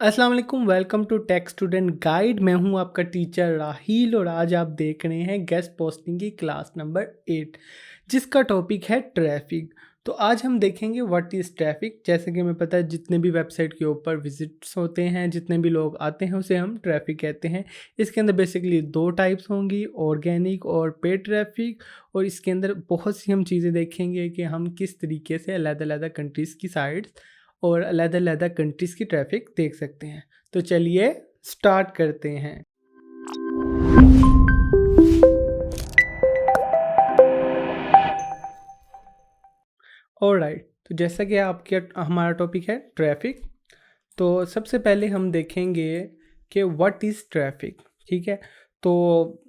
अस्सलाम वालेकुम, welcome to tech student guide. मैं हूं आपका टीचर राहील और आज आप देख रहे हैं गेस्ट पोस्टिंग की क्लास नंबर 8 जिसका टॉपिक है ट्रैफिक। तो आज हम देखेंगे व्हाट इज़ ट्रैफिक। जैसे कि हमें पता है जितने भी वेबसाइट के ऊपर विजिट्स होते हैं, जितने भी लोग आते हैं उसे हम ट्रैफिक कहते हैं। इसके अंदर बेसिकली दो टाइप्स होंगी, ऑर्गेनिक और पेड ट्रैफिक। और इसके अंदर बहुत सी हम चीज़ें देखेंगे कि हम किस तरीके से अलग-अलग कंट्रीज़ की साइट्स और अलग-अलग कंट्रीज़ की ट्रैफ़िक देख सकते हैं। तो चलिए स्टार्ट करते हैं। ऑलराइट, तो जैसा कि आपके हमारा टॉपिक है ट्रैफ़िक। तो सबसे पहले हम देखेंगे कि व्हाट इज़ ट्रैफ़िक, ठीक है? तो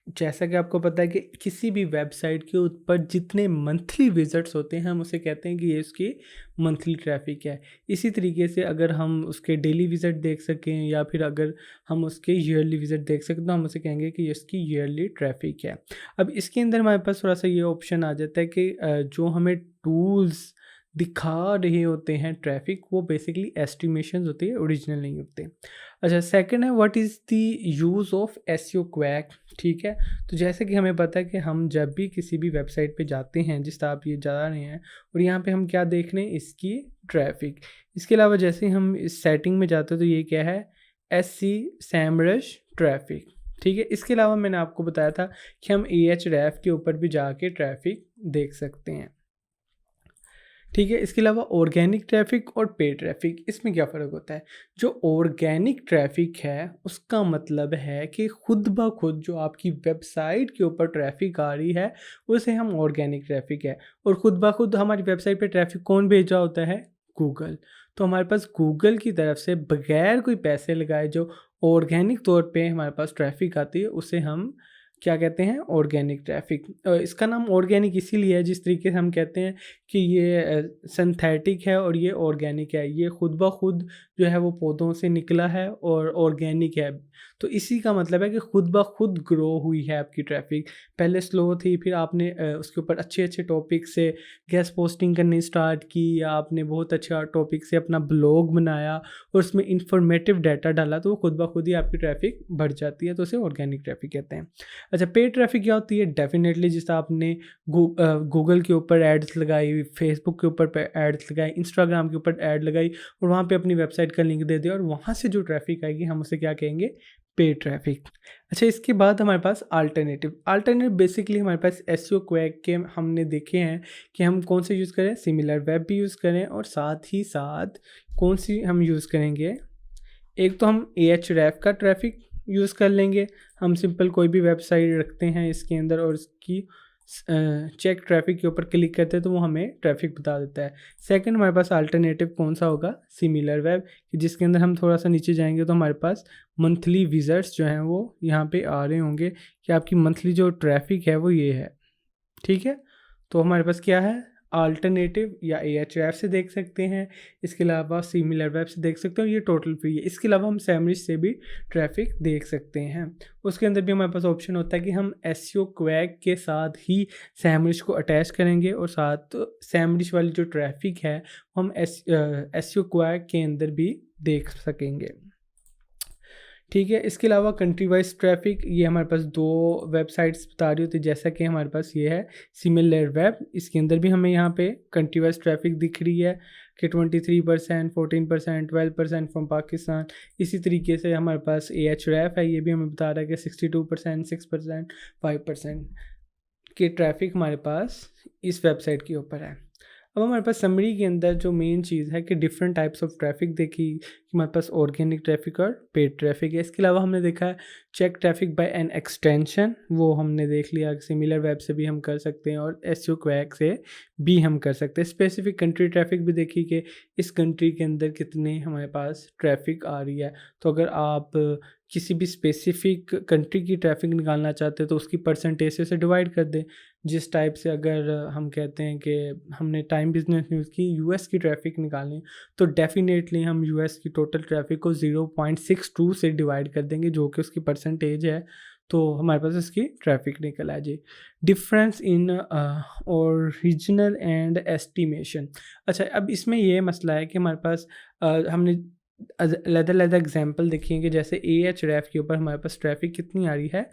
जैसा कि आपको पता है कि किसी भी वेबसाइट के ऊपर जितने मंथली विज़िट्स होते हैं हम उसे कहते हैं कि ये उसकी मंथली ट्रैफ़िक है। इसी तरीके से अगर हम उसके डेली विज़िट देख सकें या फिर अगर हम उसके ईयरली विज़िट देख सकें तो हम उसे कहेंगे कि ये इसकी ईयरली ट्रैफ़िक है। अब इसके अंदर हमारे पास थोड़ा-सा ये ऑप्शन आ जाता है कि जो हमें टूल्स दिखा रहे होते हैं ट्रैफ़िक, वो बेसिकली एस्टिमेशंस होती है, ओरिजिनल नहीं होते। अच्छा, सेकंड है what is the use of SEO quack, ठीक है? तो जैसे कि हमें पता है कि हम जब भी किसी भी वेबसाइट पे जाते हैं, जिस तरह आप ये जा रहे हैं और यहाँ पे हम क्या देख रहे हैं, इसकी ट्रैफ़िक। इसके अलावा जैसे ही हम इस सेटिंग में जाते हैं तो ये क्या है, एससी सैमरश ट्रैफ़िक, ठीक है? इसके अलावा मैंने आपको बताया था कि हम एएचरेफ के ऊपर भी जाके ट्रैफ़िक देख सकते हैं। ठीक है, इसके अलावा ऑर्गेनिक ट्रैफ़िक और पेड ट्रैफ़िक, इसमें क्या फ़र्क होता है? जो ऑर्गेनिक ट्रैफ़िक है, उसका मतलब है कि खुद ब खुद जो आपकी वेबसाइट के ऊपर ट्रैफ़िक आ रही है, उसे हम ऑर्गेनिक ट्रैफ़िक है। और खुद ब खुद हमारी वेबसाइट पे ट्रैफ़िक कौन भेज रहा होता है? गूगल। तो हमारे पास गूगल की तरफ से बगैर कोई पैसे लगाए जो ऑर्गेनिक तौर पे हमारे पास ट्रैफ़िक आती है, उसे हम क्या कहते हैं? Organic traffic. इसका नाम ऑर्गेनिक इसीलिए है जिस तरीके से हम कहते हैं कि ये सिंथेटिक है और ये ऑर्गेनिक है। ये खुद ब खुद जो है वो पौधों से निकला है और ऑर्गेनिक है। तो इसी का मतलब है कि खुद ब खुद ग्रो हुई है आपकी ट्रैफ़िक। पहले स्लो थी, फिर आपने उसके ऊपर अच्छे-अच्छे टॉपिक से गेस्ट पोस्टिंग करनी स्टार्ट की, या आपने बहुत अच्छा टॉपिक से अपना ब्लॉग बनाया और उसमें इन्फॉर्मेटिव डाटा डाला, तो वो खुद ब खुद ही आपकी ट्रैफ़िक बढ़ जाती है, तो उसे ऑर्गेनिक ट्रैफ़िक कहते हैं। अच्छा, पेड ट्रैफ़िक क्या होती है? डेफ़िनेटली जिस तरह आपने गूगल के ऊपर एड्स लगाई, फेसबुक के ऊपर पे एड्स लगाई, इंस्टाग्राम के ऊपर ऐड लगाई और वहाँ पे अपनी वेबसाइट का लिंक दे दिया और वहाँ से जो ट्रैफ़िक आएगी हम उसे क्या कहेंगे? Paid traffic. अच्छा, इसके बाद हमारे पास अल्टरनेटिव बेसिकली हमारे पास एसईओ क्वैक के हमने देखे हैं कि हम कौन से यूज़ करें, सिमिलर वेब भी यूज़ करें और साथ ही साथ कौन-सी हम यूज़ करेंगे, एक तो हम एएचरेफ का ट्रैफ़िक यूज़ कर लेंगे। हम सिंपल कोई भी वेबसाइट रखते हैं इसके अंदर और उसकी चेक ट्रैफ़िक के ऊपर क्लिक करते हैं तो वो हमें ट्रैफ़िक बता देता है। सेकंड हमारे पास अल्टरनेटिव कौन-सा होगा? सिमिलर वेब, कि जिसके अंदर हम थोड़ा-सा नीचे जाएँगे तो हमारे पास मंथली विज़िट्स जो हैं वो यहाँ पे आ रहे होंगे कि आपकी मंथली जो ट्रैफ़िक है वो ये है। ठीक है? तो हमारे पास क्या है? अल्टरनेटिव या एएचएफ से देख सकते हैं, इसके अलावा सिमिलर वेब से देख सकते हो, ये टोटल फ्री है। इसके अलावा हम सैमरिश से भी ट्रैफ़िक देख सकते हैं। उसके अंदर भी हमारे पास ऑप्शन होता है कि हम एसईओ क्वैक के साथ ही सैमरिश को अटैच करेंगे और साथ सैमरिश वाली जो ट्रैफ़िक है, हम एसईओ क्वैक के अंदर भी देख सकेंगे। ठीक है, इसके अलावा कंट्री वाइज़ ट्रैफ़िक, ये हमारे पास 2 वेबसाइट्स बता रही होती है, जैसा कि हमारे पास ये है सिमिलर वेब, इसके अंदर भी हमें यहाँ पे कंट्री वाइज़ ट्रैफ़िक दिख रही है कि 23%, 14%, 12% फ्रॉम पाकिस्तान। इसी तरीके से हमारे पास एएचरेफ है, ये भी हमें बता रहा है कि 62%, 6%, 5% के ट्रैफ़िक हमारे पास इस वेबसाइट के ऊपर है। अब हमारे पास समरी के अंदर जो मेन चीज़ है कि डिफरेंट टाइप्स ऑफ ट्रैफ़िक देखी कि हमारे पास ऑर्गेनिक ट्रैफ़िक और पेड ट्रैफ़िक है। इसके अलावा हमने देखा है check traffic by an extension, वो हमने देख लिया कि सिमिलर वेब से भी हम कर सकते हैं और एसईओ क्वैक से भी हम कर सकते हैं। स्पेसिफ़िक कंट्री ट्रैफ़िक भी देखी कि इस कंट्री के अंदर कितने हमारे पास ट्रैफ़िक आ रही है। तो अगर आप किसी भी स्पेसिफ़िक कंट्री की ट्रैफ़िक निकालना चाहते हैं तो उसकी परसेंटेज से उसे डिवाइड कर दें। जिस टाइप से अगर हम कहते हैं कि हमने टाइम बिज़नेस न्यूज़ की यूएस की ट्रैफ़िक निकालनी, तो डेफ़िनेटली हम यूएस की टोटल ट्रैफ़िक को 0.62 से डिवाइड कर देंगे, जो कि उसकी परसेंटेज है, तो हमारे पास इसकी ट्रैफ़िक निकल आ जाए। Difference in original and estimation. अच्छा, अब इसमें ये मसला है कि हमारे पास हमने अलग-अलग एग्जांपल देखिए कि जैसे Ahref के ऊपर हमारे पास ट्रैफ़िक कितनी आ रही है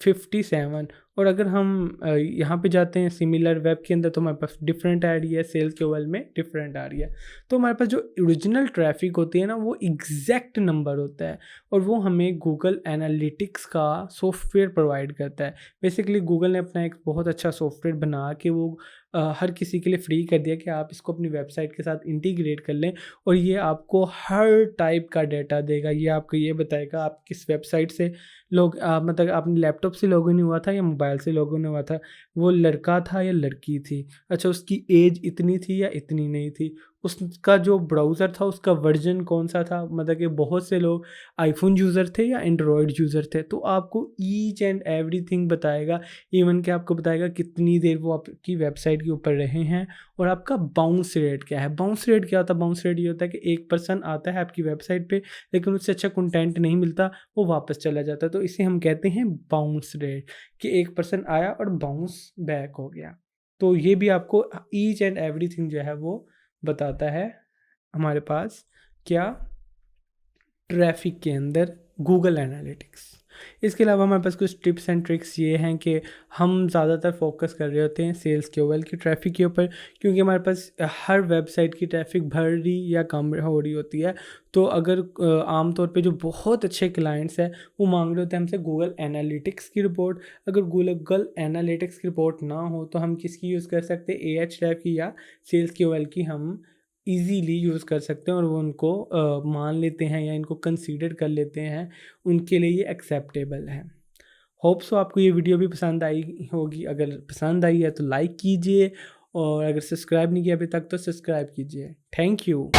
57। और अगर हम यहाँ पे जाते हैं सिमिलर वेब के अंदर तो हमारे पास डिफरेंट आ रही है, सेल्स के वर्ल्ड में डिफरेंट आ रही है। तो हमारे पास जो ओरिजिनल ट्रैफ़िक होती है ना वो एग्जैक्ट नंबर होता है और वो हमें गूगल एनालिटिक्स का सॉफ्टवेयर प्रोवाइड करता है। बेसिकली गूगल ने अपना एक बहुत अच्छा सॉफ्टवेयर बना के वो हर किसी के लिए फ्री कर दिया कि आप इसको अपनी वेबसाइट के साथ इंटीग्रेट कर लें और ये आपको हर टाइप का डेटा देगा। ये आपको ये बताएगा आप किस वेबसाइट से मतलब आपने लैपटॉप से लॉगिन हुआ था या मोबाइल से लॉगिन हुआ था, वो लड़का था या लड़की थी, अच्छा उसकी एज इतनी थी या इतनी नहीं थी, उसका जो ब्राउज़र था उसका वर्जन कौन सा था, मतलब कि बहुत से लोग आईफोन यूज़र थे या एंड्रॉयड यूज़र थे। तो आपको ईच एंड एवरीथिंग बताएगा, इवन कि आपको बताएगा कितनी देर वो आपकी वेबसाइट के ऊपर रहे हैं और आपका बाउंस रेट क्या है। बाउंस रेट क्या होता है? बाउंस रेट ये होता है कि एक पर्सन आता है आपकी वेबसाइट पे लेकिन उससे अच्छा कंटेंट नहीं मिलता, वो वापस चला जाता है। तो इसे हम कहते हैं बाउंस रेट, कि एक पर्सन आया और बाउंस बैक हो गया। तो ये भी आपको ईच एंड एवरीथिंग जो है वो बताता है हमारे पास क्या, ट्रैफ़िक के अंदर गूगल एनालिटिक्स। इसके अलावा हमारे पास कुछ टिप्स एंड ट्रिक्स ये हैं कि हम ज़्यादातर फोकस कर रहे होते हैं सेल्स के ओवल की ट्रैफ़िक के ऊपर, क्योंकि हमारे पास हर वेबसाइट की ट्रैफ़िक बढ़ रही या कम हो रही होती है। तो अगर आम तौर पे जो बहुत अच्छे क्लाइंट्स हैं वो मांग रहे होते हैं हमसे गूगल एनालिटिक्स की रिपोर्ट। अगर गूगल एनालिटिक्स की रिपोर्ट ना हो तो हम किसकी यूज़ कर सकते हैं? Ahref की या सेल्स के ओवल की हम ईज़िली यूज़ कर सकते हैं और वो उनको मान लेते हैं या इनको कंसीडर कर लेते हैं, उनके लिए ये एक्सेप्टेबल है। होप सो आपको ये वीडियो भी पसंद आई होगी। अगर पसंद आई है तो लाइक कीजिए और अगर सब्सक्राइब नहीं किया अभी तक तो सब्सक्राइब कीजिए। Thank you.